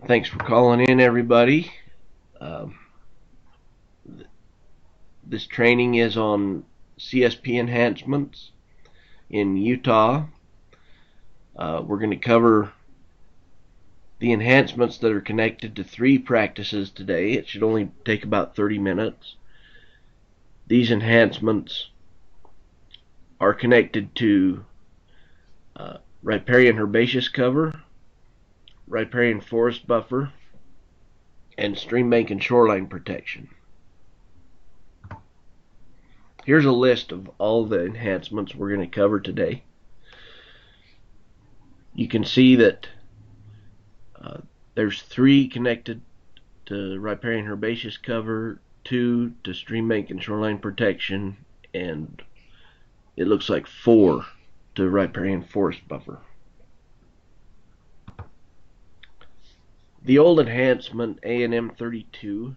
Thanks for calling in, everybody. Um, this training is on CSP enhancements in Utah. We're going to cover the enhancements that are connected to 3 practices today. It should only take about 30 minutes. These enhancements are connected to riparian herbaceous cover, riparian forest buffer, and stream bank and shoreline protection. Here's a list of all the enhancements we're going to cover today. You can see that there's 3 connected to riparian herbaceous cover, 2 to stream bank and shoreline protection, and it looks like 4 to riparian forest buffer. The old enhancement ANM32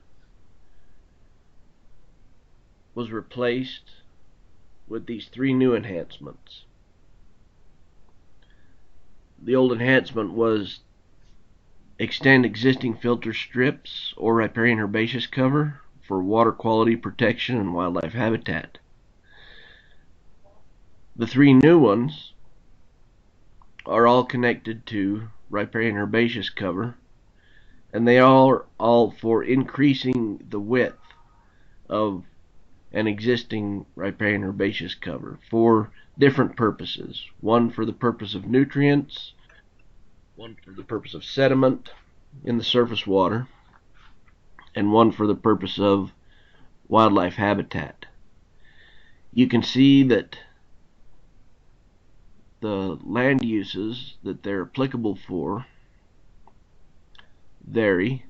was replaced with these 3 new enhancements. The old enhancement was extend existing filter strips or riparian herbaceous cover for water quality protection and wildlife habitat. The 3 new ones are all connected to riparian herbaceous cover, and they are all for increasing the width of an existing riparian herbaceous cover for different purposes. One for the purpose of nutrients, one for the purpose of sediment in the surface water, and one for the purpose of wildlife habitat. You can see that the land uses that they're applicable for vary.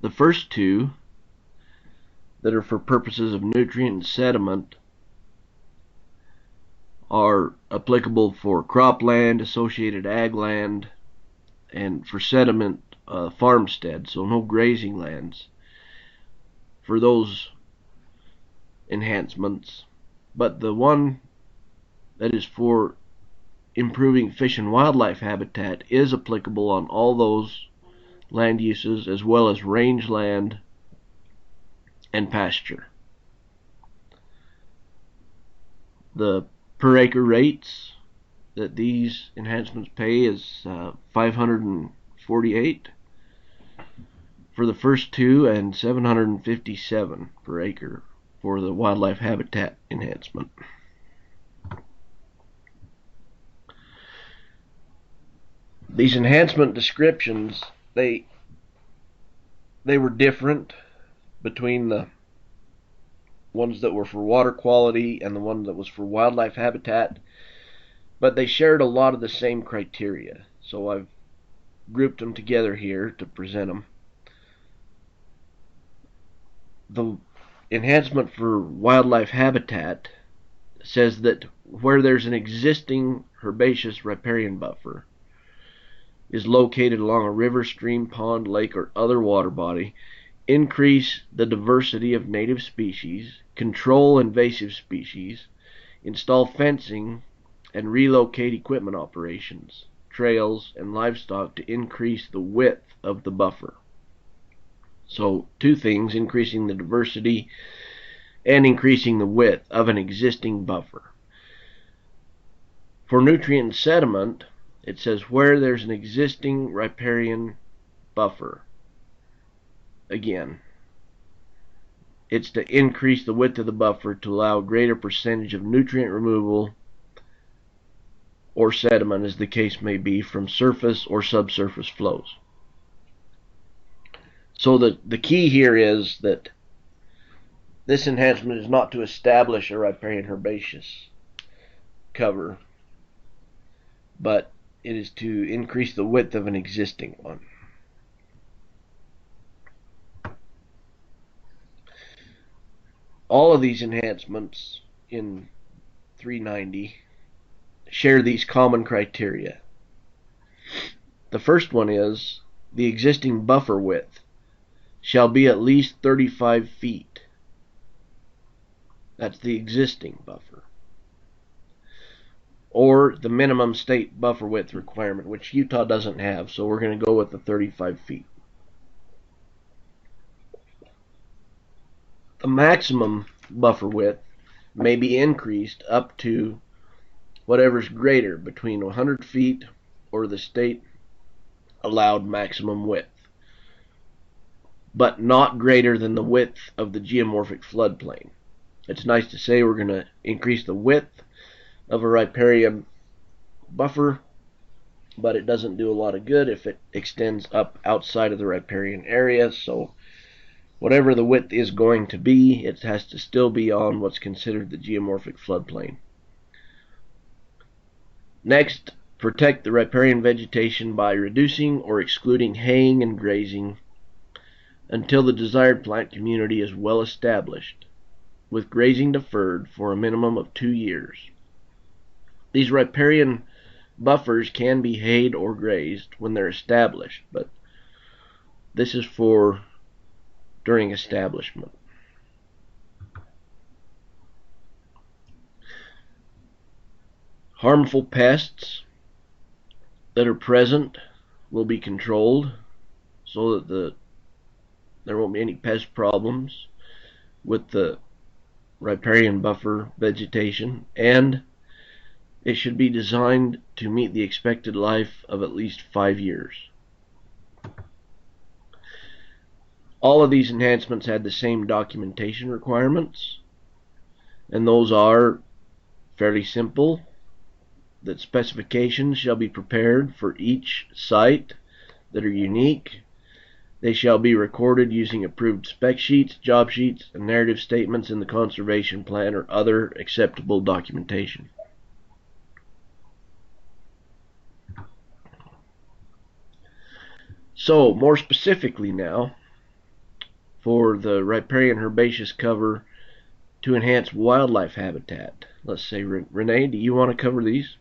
The first 2 that are for purposes of nutrient and sediment are applicable for cropland, associated ag land, and for sediment farmstead, so no grazing lands for those enhancements. But the one that is for improving fish and wildlife habitat is applicable on all those land uses, as well as rangeland and pasture. The per acre rates that these enhancements pay is $548 for the first 2 and $757 per acre for the wildlife habitat enhancement. These enhancement descriptions, they were different between the ones that were for water quality and the one that was for wildlife habitat, but they shared a lot of the same criteria, so I've grouped them together here to present them. The enhancement for wildlife habitat says that where there's an existing herbaceous riparian buffer is located along a river, stream, pond, lake, or other water body, increase the diversity of native species, control invasive species, install fencing, and relocate equipment operations, trails, and livestock to increase the width of the buffer. So 2 things: increasing the diversity and increasing the width of an existing buffer. For nutrient and sediment, it says where there's an existing riparian buffer. Again, it's to increase the width of the buffer to allow a greater percentage of nutrient removal or sediment, as the case may be, from surface or subsurface flows. So the key here is that this enhancement is not to establish a riparian herbaceous cover, but it is to increase the width of an existing one. All of these enhancements in 390 share these common criteria. The first one is the existing buffer width shall be at least 35 feet. That's the existing buffer. or the minimum state buffer width requirement, which Utah doesn't have, so we're going to go with the 35 feet. The maximum buffer width may be increased up to whatever's greater, between 100 feet or the state allowed maximum width, but not greater than the width of the geomorphic floodplain. It's nice to say we're going to increase the width of a riparian buffer, but it doesn't do a lot of good if it extends up outside of the riparian area. So whatever the width is going to be, it has to still be on what's considered the geomorphic floodplain. Next, protect the riparian vegetation by reducing or excluding haying and grazing until the desired plant community is well established, with grazing deferred for a minimum of 2 years. These riparian buffers can be hayed or grazed when they're established, but this is for during establishment. Harmful pests that are present will be controlled so that there won't be any pest problems with the riparian buffer vegetation, and it should be designed to meet the expected life of at least 5 years. All of these enhancements had the same documentation requirements, and those are fairly simple: that specifications shall be prepared for each site that are unique. They shall be recorded using approved spec sheets, job sheets, and narrative statements in the conservation plan or other acceptable documentation. So, more specifically now, for the riparian herbaceous cover to enhance wildlife habitat. Let's say, Renee, do you want to cover these?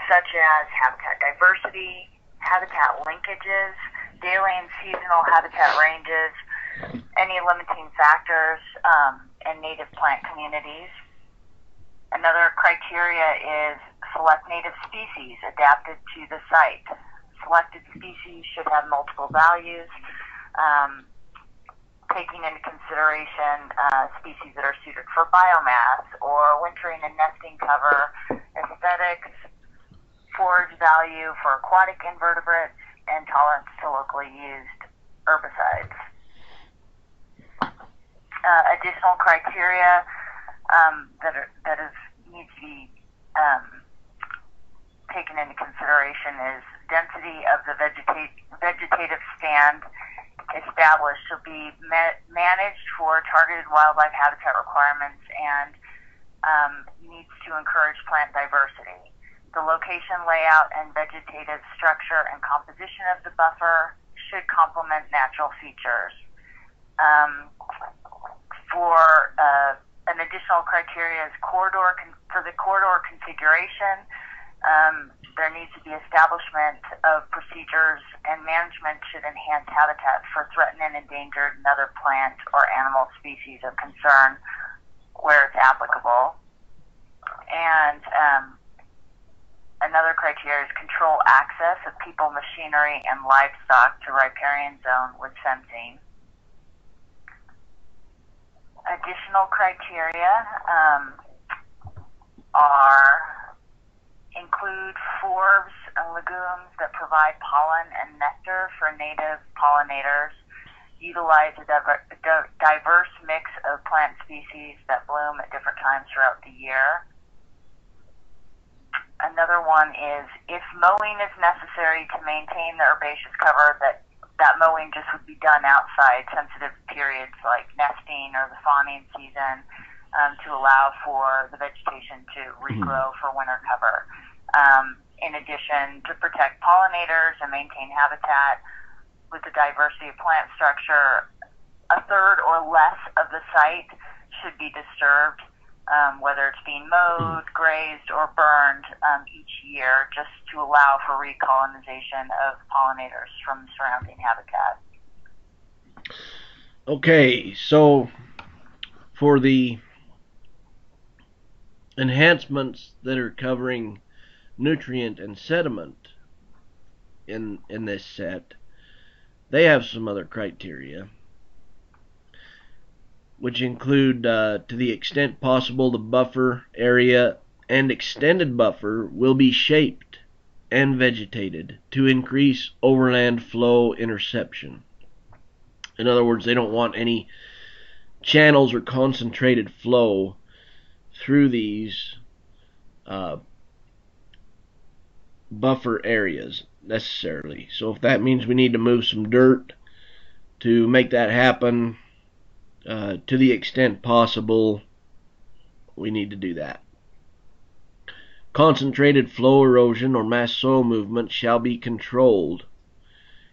Such as habitat diversity, habitat linkages, daily and seasonal habitat ranges, any limiting factors, and native plant communities. Another criteria is select native species adapted to the site. Selected species should have multiple values, taking into consideration species that are suited for biomass or wintering and nesting cover, aesthetics, forage value for aquatic invertebrates, and tolerance to locally used herbicides. Additional criteria that needs to be taken into consideration is density of the vegetative stand established to be managed for targeted wildlife habitat requirements, and needs to encourage plant diversity. The location, layout, and vegetative structure and composition of the buffer should complement natural features. For an additional criteria is for the corridor configuration, there needs to be establishment of procedures, and management should enhance habitat for threatened and endangered and other plant or animal species of concern where it's applicable. And another criteria is control access of people, machinery, and livestock to riparian zone with fencing. Additional criteria include forbs and legumes that provide pollen and nectar for native pollinators, utilize a diverse mix of plant species that bloom at different times throughout the year. Another one is, if mowing is necessary to maintain the herbaceous cover, that mowing just would be done outside sensitive periods like nesting or the fawning season, to allow for the vegetation to regrow for winter cover. In addition, to protect pollinators and maintain habitat with the diversity of plant structure, a third or less of the site should be disturbed whether it's being mowed, grazed, or burned each year, just to allow for recolonization of pollinators from surrounding habitat. Okay, so for the enhancements that are covering nutrient and sediment in this set, they have some other criteria, which include, to the extent possible, the buffer area and extended buffer will be shaped and vegetated to increase overland flow interception. In other words, they don't want any channels or concentrated flow through these buffer areas necessarily. So if that means we need to move some dirt to make that happen, to the extent possible, we need to do that. Concentrated flow erosion or mass soil movement shall be controlled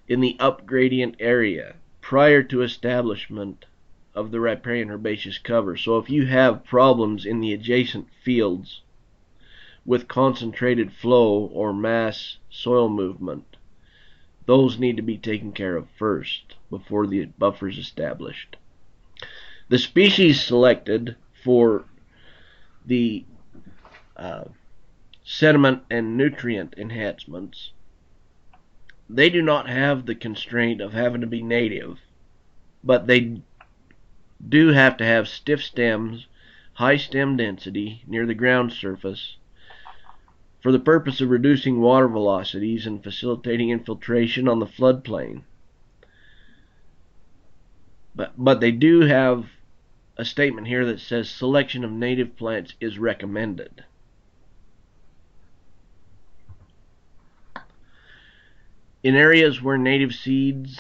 in the upgradient area prior to establishment of the riparian herbaceous cover. So if you have problems in the adjacent fields with concentrated flow or mass soil movement, those need to be taken care of first before the buffer is established. The species selected for the sediment and nutrient enhancements, they do not have the constraint of having to be native, but they do have to have stiff stems, high stem density near the ground surface, for the purpose of reducing water velocities and facilitating infiltration on the floodplain. But they do have a statement here that says selection of native plants is recommended. In areas where native seeds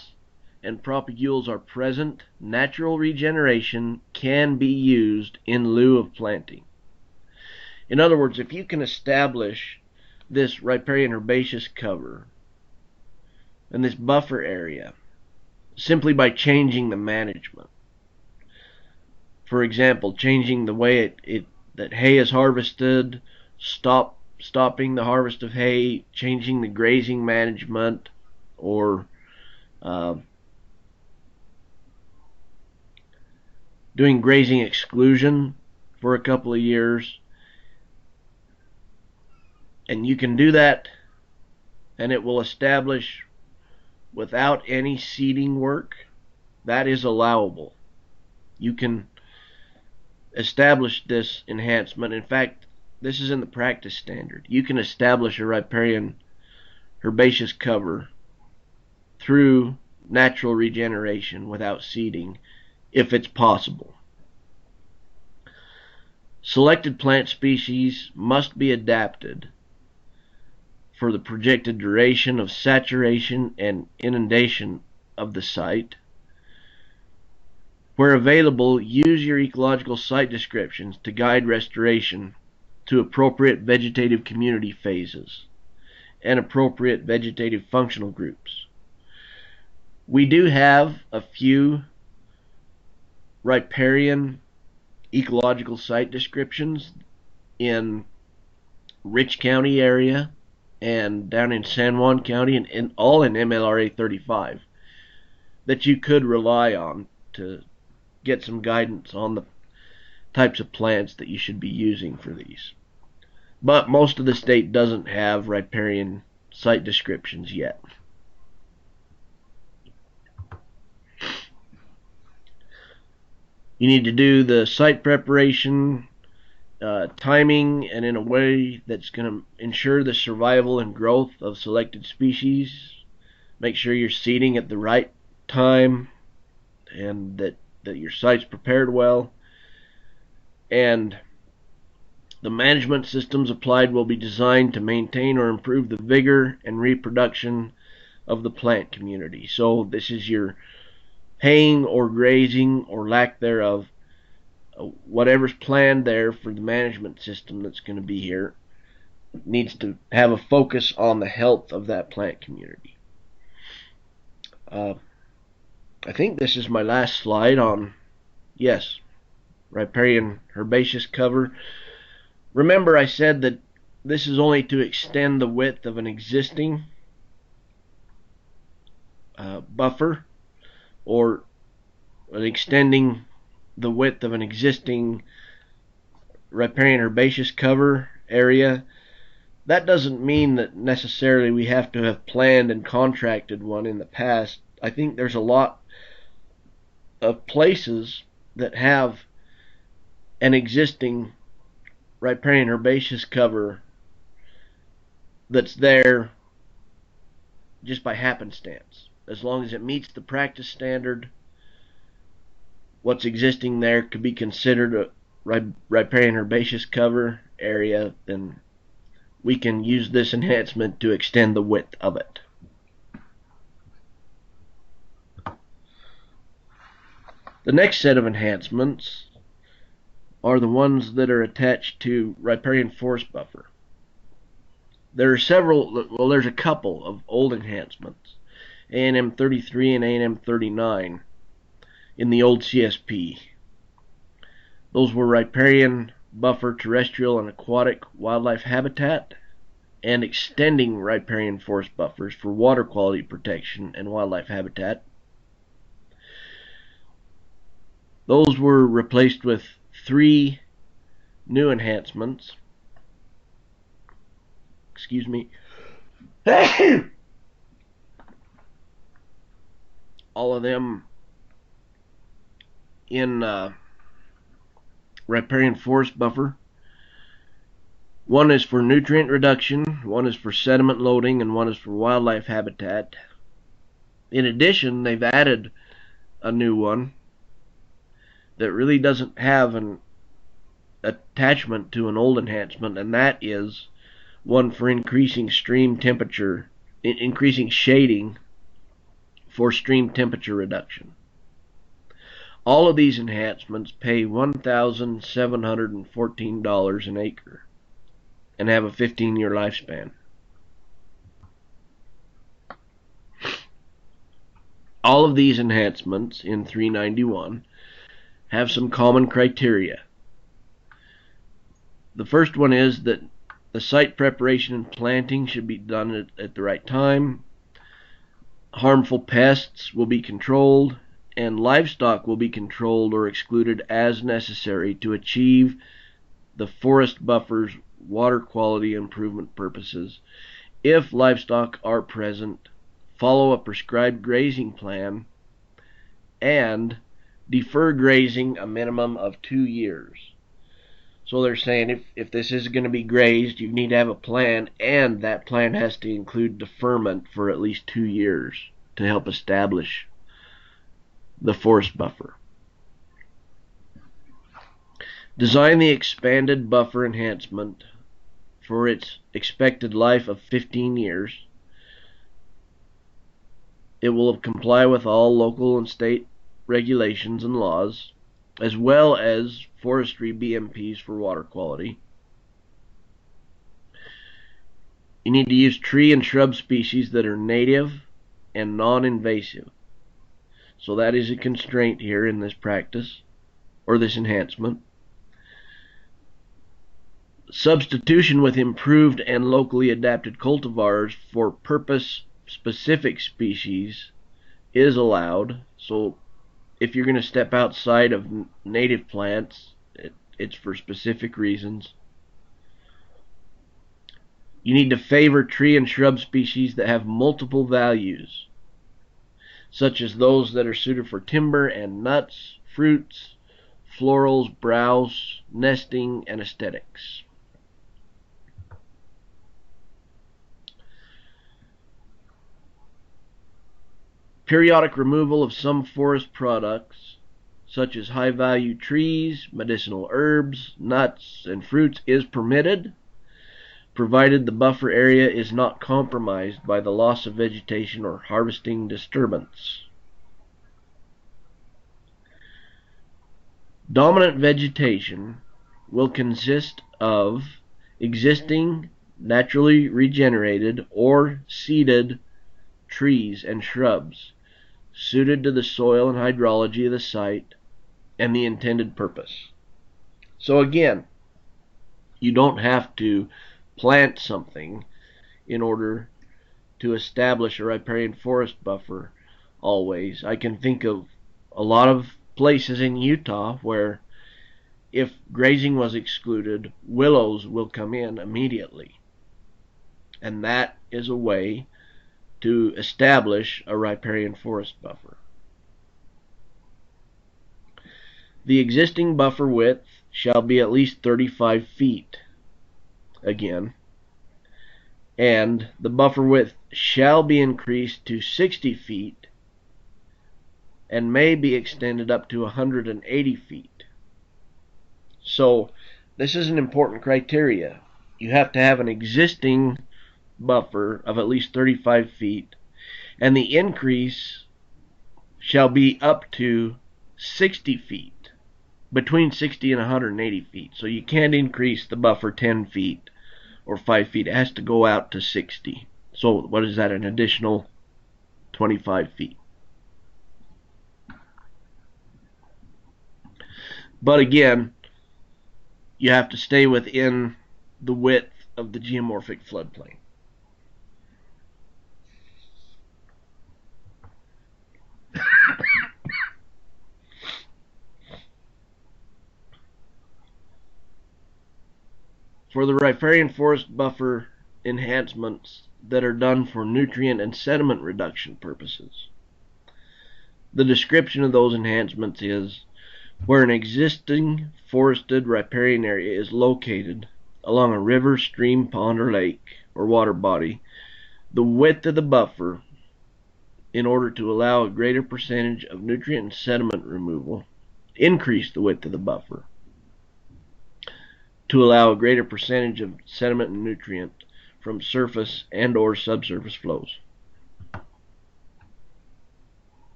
and propagules are present, natural regeneration can be used in lieu of planting. In other words, if you can establish this riparian herbaceous cover and this buffer area simply by changing the management, for example, changing the way that hay is harvested, stopping the harvest of hay, changing the grazing management, or doing grazing exclusion for a couple of years, and you can do that and it will establish without any seeding work, that is allowable. You can establish this enhancement. In fact, this is in the practice standard. You can establish a riparian herbaceous cover through natural regeneration without seeding if it's possible. Selected plant species must be adapted for the projected duration of saturation and inundation of the site. Where available, use your ecological site descriptions to guide restoration to appropriate vegetative community phases and appropriate vegetative functional groups. We do have a few riparian ecological site descriptions in Rich County area and down in San Juan County, and all in MLRA 35, that you could rely on to get some guidance on the types of plants that you should be using for these. But most of the state doesn't have riparian site descriptions yet. You need to do the site preparation, timing, and in a way that's going to ensure the survival and growth of selected species. Make sure you're seeding at the right time and that your site's prepared well. And the management systems applied will be designed to maintain or improve the vigor and reproduction of the plant community. So this is your haying or grazing or lack thereof, whatever's planned there for the management system that's going to be here needs to have a focus on the health of that plant community. I think this is my last slide on, yes. riparian herbaceous cover. Remember I said that this is only to extend the width of an existing buffer, or extending the width of an existing riparian herbaceous cover area. That doesn't mean that necessarily we have to have planned and contracted one in the past. I think there's a lot of places that have an existing riparian herbaceous cover that's there just by happenstance. As long as it meets the practice standard, what's existing there could be considered a riparian herbaceous cover area, then we can use this enhancement to extend the width of it. The next set of enhancements are the ones that are attached to riparian forest buffer. There are several, well, there's a couple of old enhancements, ANM33 and ANM39 in the old CSP. Those were riparian buffer terrestrial and aquatic wildlife habitat, and extending riparian forest buffers for water quality protection and wildlife habitat. Those were replaced with 3 new enhancements. Excuse me. All of them in riparian forest buffer. One is for nutrient reduction, one is for sediment loading, and one is for wildlife habitat. In addition, they've added a new one that really doesn't have an attachment to an old enhancement, and that is one for increasing stream temperature, increasing shading for stream temperature reduction. All of these enhancements pay $1,714 an acre and have a 15-year lifespan. All of these enhancements in 391 have some common criteria. The first one is that the site preparation and planting should be done at the right time. Harmful pests will be controlled, and livestock will be controlled or excluded as necessary to achieve the forest buffer's water quality improvement purposes. If livestock are present, follow a prescribed grazing plan and defer grazing a minimum of 2 years. So they're saying if this is going to be grazed, you need to have a plan, and that plan has to include deferment for at least 2 years to help establish the forest buffer. Design the expanded buffer enhancement for its expected life of 15 years. It will comply with all local and state regulations and laws, as well as forestry BMPs for water quality. You need to use tree and shrub species that are native and non-invasive. So that is a constraint here in this practice, or this enhancement. Substitution with improved and locally adapted cultivars for purpose-specific species is allowed. So if you're going to step outside of native plants, it's for specific reasons. You need to favor tree and shrub species that have multiple values, such as those that are suited for timber and nuts, fruits, florals, browse, nesting, and aesthetics. Periodic removal of some forest products, such as high-value trees, medicinal herbs, nuts, and fruits, is permitted, provided the buffer area is not compromised by the loss of vegetation or harvesting disturbance. Dominant vegetation will consist of existing, naturally regenerated, or seeded trees and shrubs suited to the soil and hydrology of the site and the intended purpose. So again, you don't have to plant something in order to establish a riparian forest buffer always. I can think of a lot of places in Utah where if grazing was excluded, willows will come in immediately. And that is a way to establish a riparian forest buffer. The existing buffer width shall be at least 35 feet again, and the buffer width shall be increased to 60 feet and may be extended up to 180 feet. So this is an important criteria. You have to have an existing buffer of at least 35 feet, and the increase shall be up to 60 feet, between 60 and 180 feet. So you can't increase the buffer 10 feet or 5 feet. It has to go out to 60. So what is that, an additional 25 feet? But again, you have to stay within the width of the geomorphic floodplain. For the riparian forest buffer enhancements that are done for nutrient and sediment reduction purposes, the description of those enhancements is where an existing forested riparian area is located along a river, stream, pond, or lake, or water body, the width of the buffer, in order to allow a greater percentage of nutrient and sediment removal, increase the width of the buffer to allow a greater percentage of sediment and nutrient from surface and or subsurface flows.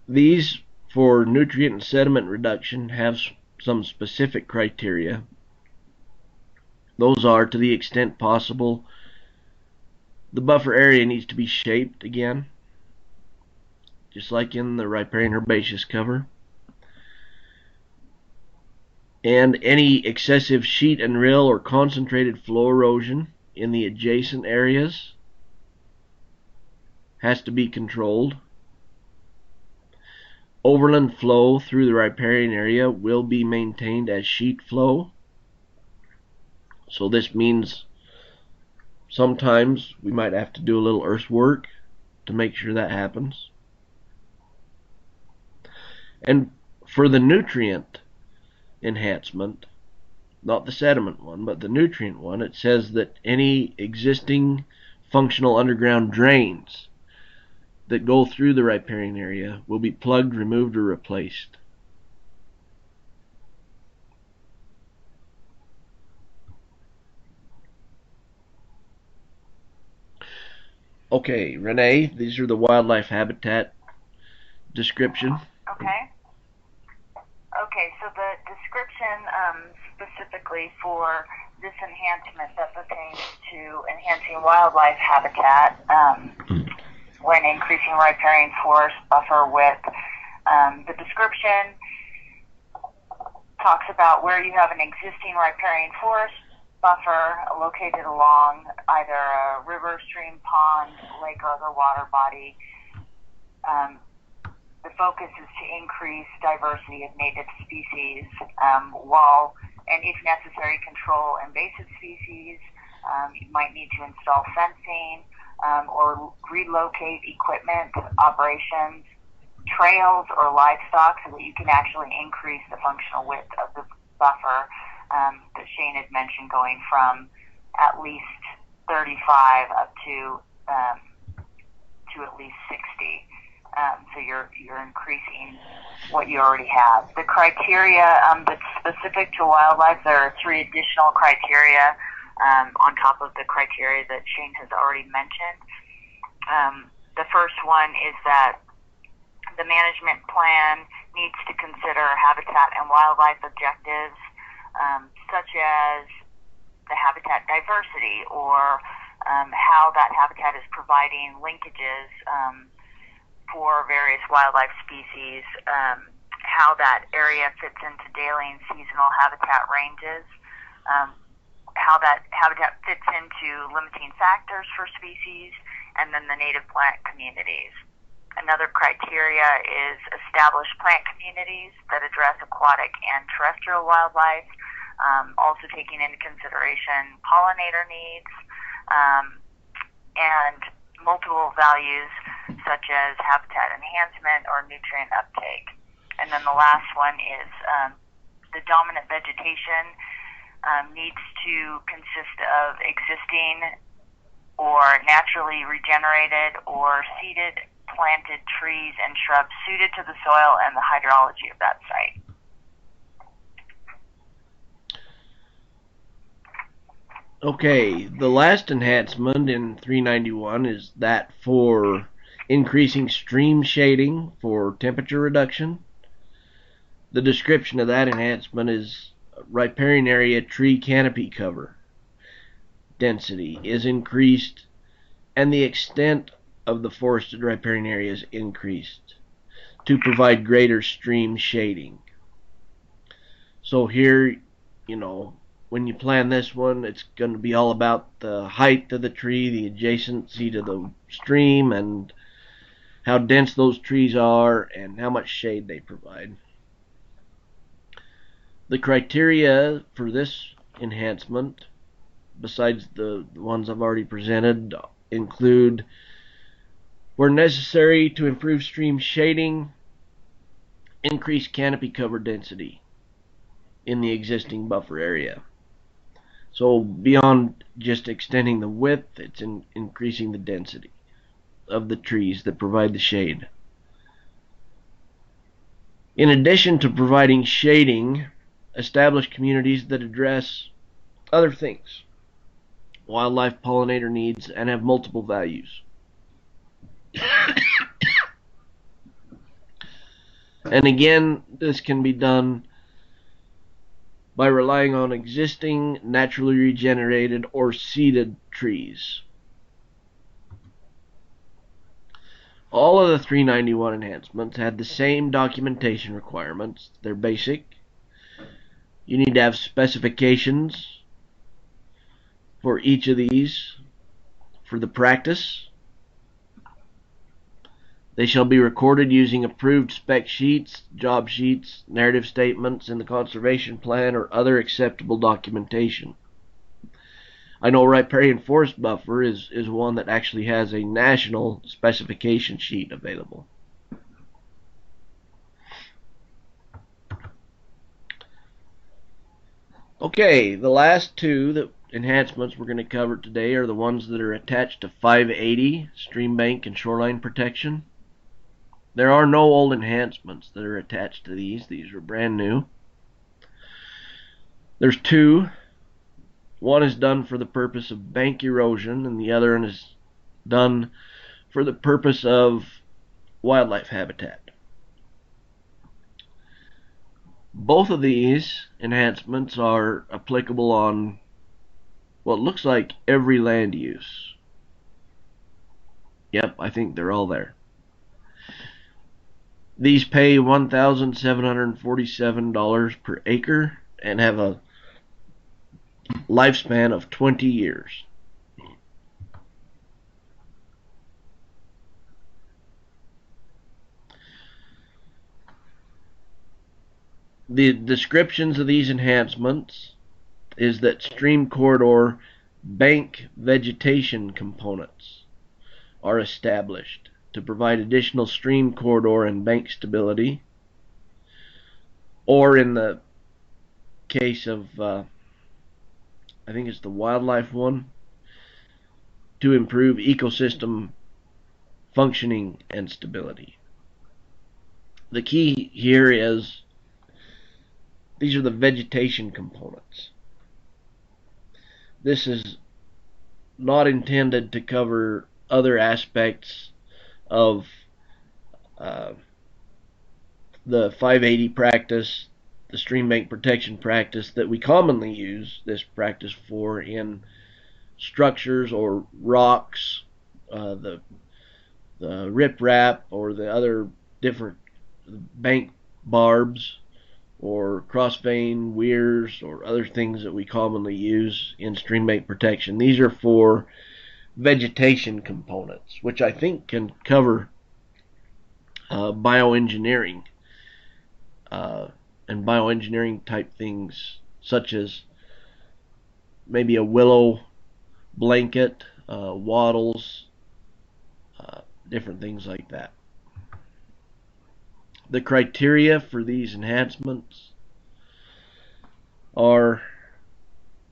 These, for nutrient and sediment reduction, have some specific criteria. Those are, to the extent possible, the buffer area needs to be shaped again, just like in the riparian herbaceous cover. And any excessive sheet and rill or concentrated flow erosion in the adjacent areas has to be controlled. Overland flow through the riparian area will be maintained as sheet flow. So this means sometimes we might have to do a little earthwork to make sure that happens. And for the nutrient enhancement, not the sediment one, but the nutrient one, it says that any existing functional underground drains that go through the riparian area will be plugged, removed, or replaced. Okay, Renee, these are the wildlife habitat description. Okay. Okay, so the description specifically for this enhancement that pertains to enhancing wildlife habitat when increasing riparian forest buffer width, the description talks about where you have an existing riparian forest buffer located along either a river, stream, pond, lake, or other water body. The focus is to increase diversity of native species while, and if necessary, control invasive species. You might need to install fencing or relocate equipment, operations, trails, or livestock so that you can actually increase the functional width of the buffer that Shane had mentioned, going from at least 35 up to at least 60. So you're increasing what you already have. The criteria that's specific to wildlife, there are 3 additional criteria on top of the criteria that Shane has already mentioned. The first one is that the management plan needs to consider habitat and wildlife objectives, such as the habitat diversity, or how that habitat is providing linkages for various wildlife species, how that area fits into daily and seasonal habitat ranges, how that habitat fits into limiting factors for species, and then the native plant communities. Another criteria is established plant communities that address aquatic and terrestrial wildlife, also taking into consideration pollinator needs, and multiple values such as habitat enhancement or nutrient uptake. And then the last one is the dominant vegetation needs to consist of existing or naturally regenerated or seeded planted trees and shrubs suited to the soil and the hydrology of that site. Okay, the last enhancement in 391 is that for increasing stream shading for temperature reduction. The description of that enhancement is riparian area tree canopy cover density is increased and the extent of the forested riparian area is increased to provide greater stream shading. So here, you know, when you plan this one, it's going to be all about the height of the tree, the adjacency to the stream, and how dense those trees are and how much shade they provide. The criteria for this enhancement, besides the ones I've already presented, include where necessary to improve stream shading, increase canopy cover density in the existing buffer area. So beyond just extending the width, it's increasing the density of the trees that provide the shade. In addition to providing shading, establish communities that address other things, wildlife, pollinator needs, and have multiple values. And again, this can be done by relying on existing, naturally regenerated, or seeded trees. All of the 391 enhancements had the same documentation requirements. They're basic. You need to have specifications for each of these for the practice. They shall be recorded using approved spec sheets, job sheets, narrative statements in the conservation plan, or other acceptable documentation. I know Riparian Forest Buffer is one that actually has a national specification sheet available. Okay, the last two enhancements we're going to cover today are the ones that are attached to 580, stream bank and shoreline protection. There are no old enhancements that are attached to these. These are brand new. There's two. One is done for the purpose of bank erosion, and the other one is done for the purpose of wildlife habitat. Both of these enhancements are applicable on what looks like every land use. Yep, I think they're all there. These pay $1,747 per acre and have a lifespan of 20 years. The descriptions of these enhancements is that stream corridor bank vegetation components are established to provide additional stream corridor and bank stability, or in the case of I think it's the wildlife one, to improve ecosystem functioning and stability. The key here is these are the vegetation components. This is not intended to cover other aspects of the 580 practice, the stream bank protection practice that we commonly use this practice for in structures or rocks, the the riprap or the other different bank barbs or crossvein weirs or other things that we commonly use in stream bank protection. These are for vegetation components, which I think can cover bioengineering and bioengineering type things, such as maybe a willow blanket, wattles, different things like that. The criteria for these enhancements are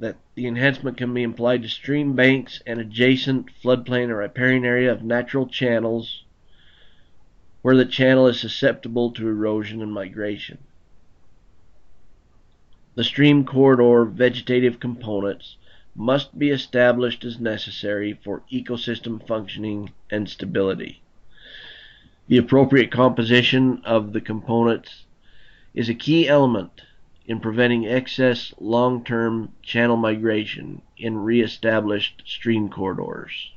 that the enhancement can be applied to stream banks and adjacent floodplain or riparian area of natural channels where the channel is susceptible to erosion and migration. The stream corridor vegetative components must be established as necessary for ecosystem functioning and stability. The appropriate composition of the components is a key element in preventing excess long-term channel migration in re-established stream corridors.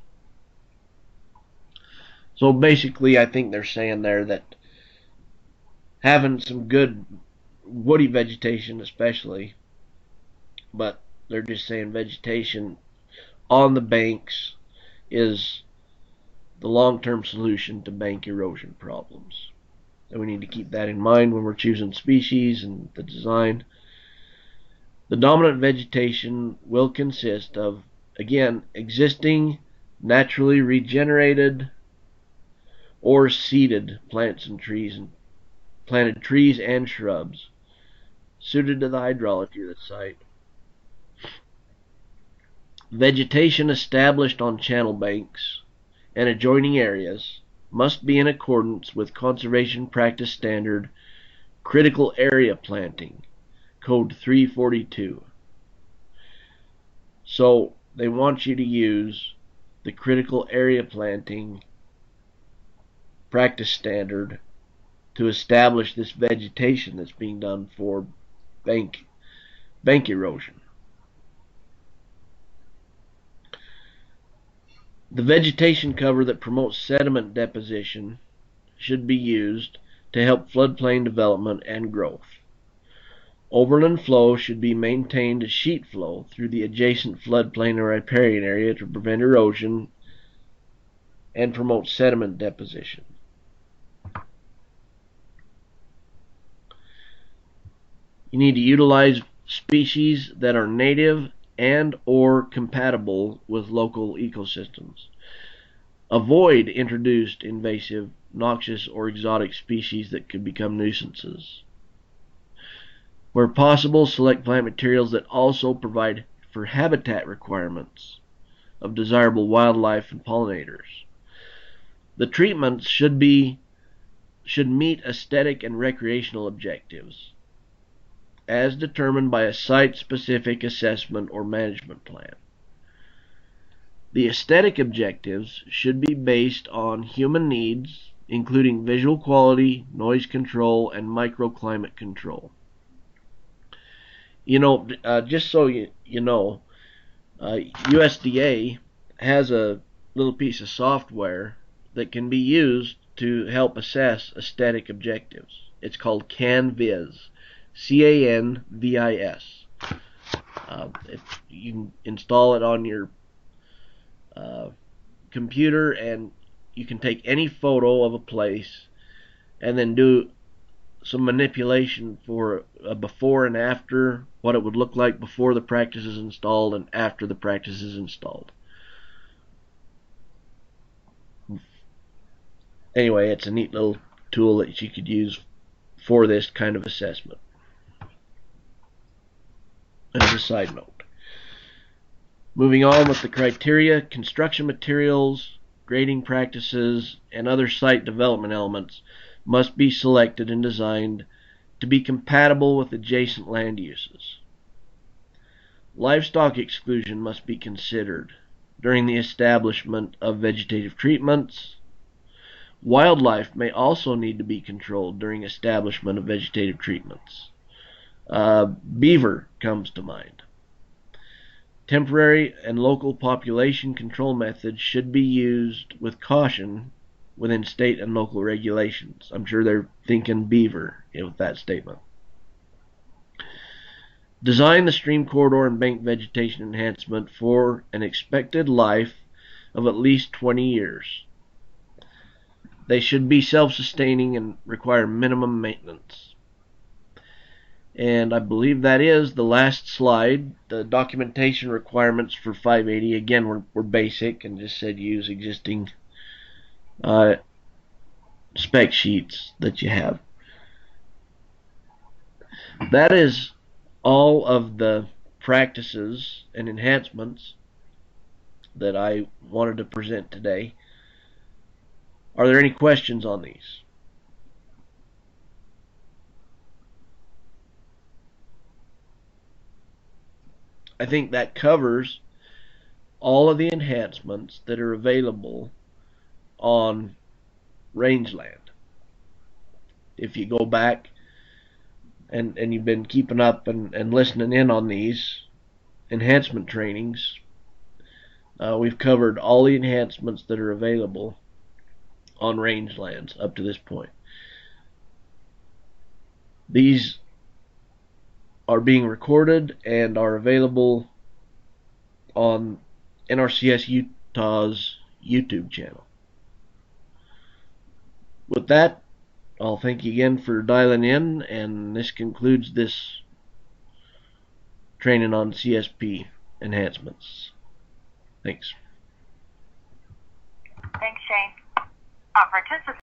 So basically, I think they're saying there that having some good woody vegetation especially, but they're just saying vegetation on the banks is the long-term solution to bank erosion problems. And we need to keep that in mind when we're choosing species and the design. The dominant vegetation will consist of, again, existing naturally regenerated or seeded plants and trees, and planted trees and shrubs suited to the hydrology of the site. Vegetation established on channel banks and adjoining areas must be in accordance with Conservation Practice Standard Critical Area Planting, Code 342. So they want you to use the Critical Area Planting Practice Standard to establish this vegetation that's being done for bank erosion. The vegetation cover that promotes sediment deposition should be used to help floodplain development and growth. Overland flow should be maintained as sheet flow through the adjacent floodplain or riparian area to prevent erosion and promote sediment deposition. You need to utilize species that are native and or compatible with local ecosystems. Avoid introduced invasive, noxious, or exotic species that could become nuisances. Where possible, select plant materials that also provide for habitat requirements of desirable wildlife and pollinators. The treatments should meet aesthetic and recreational objectives as determined by a site-specific assessment or management plan. The aesthetic objectives should be based on human needs, including visual quality, noise control, and microclimate control. Just so you know, USDA has a little piece of software that can be used to help assess aesthetic objectives. It's called CanVis. CanVis. You can install it on your computer, and you can take any photo of a place and then do some manipulation for a before and after, what it would look like before the practice is installed and after the practice is installed. Anyway, it's a neat little tool that you could use for this kind of assessment. As a side note. Moving on with the criteria, construction materials, grading practices, and other site development elements must be selected and designed to be compatible with adjacent land uses. Livestock exclusion must be considered during the establishment of vegetative treatments. Wildlife may also need to be controlled during establishment of vegetative treatments. Beaver comes to mind. Temporary and local population control methods should be used with caution within state and local regulations. I'm sure they're thinking beaver with that statement. Design the stream corridor and bank vegetation enhancement for an expected life of at least 20 years. They should be self-sustaining and require minimum maintenance. And I believe that is the last slide. The documentation requirements for 580, again, were basic and just said use existing spec sheets that you have. That is all of the practices and enhancements that I wanted to present today. Are there any questions on these? I think that covers all of the enhancements that are available on rangeland. If you go back and you've been keeping up and listening in on these enhancement trainings, we've covered all the enhancements that are available on rangelands up to this point. These are being recorded and are available on NRCS Utah's YouTube channel. With that, I'll thank you again for dialing in, and this concludes this training on CSP enhancements. Thanks. Thanks, Shane. Participants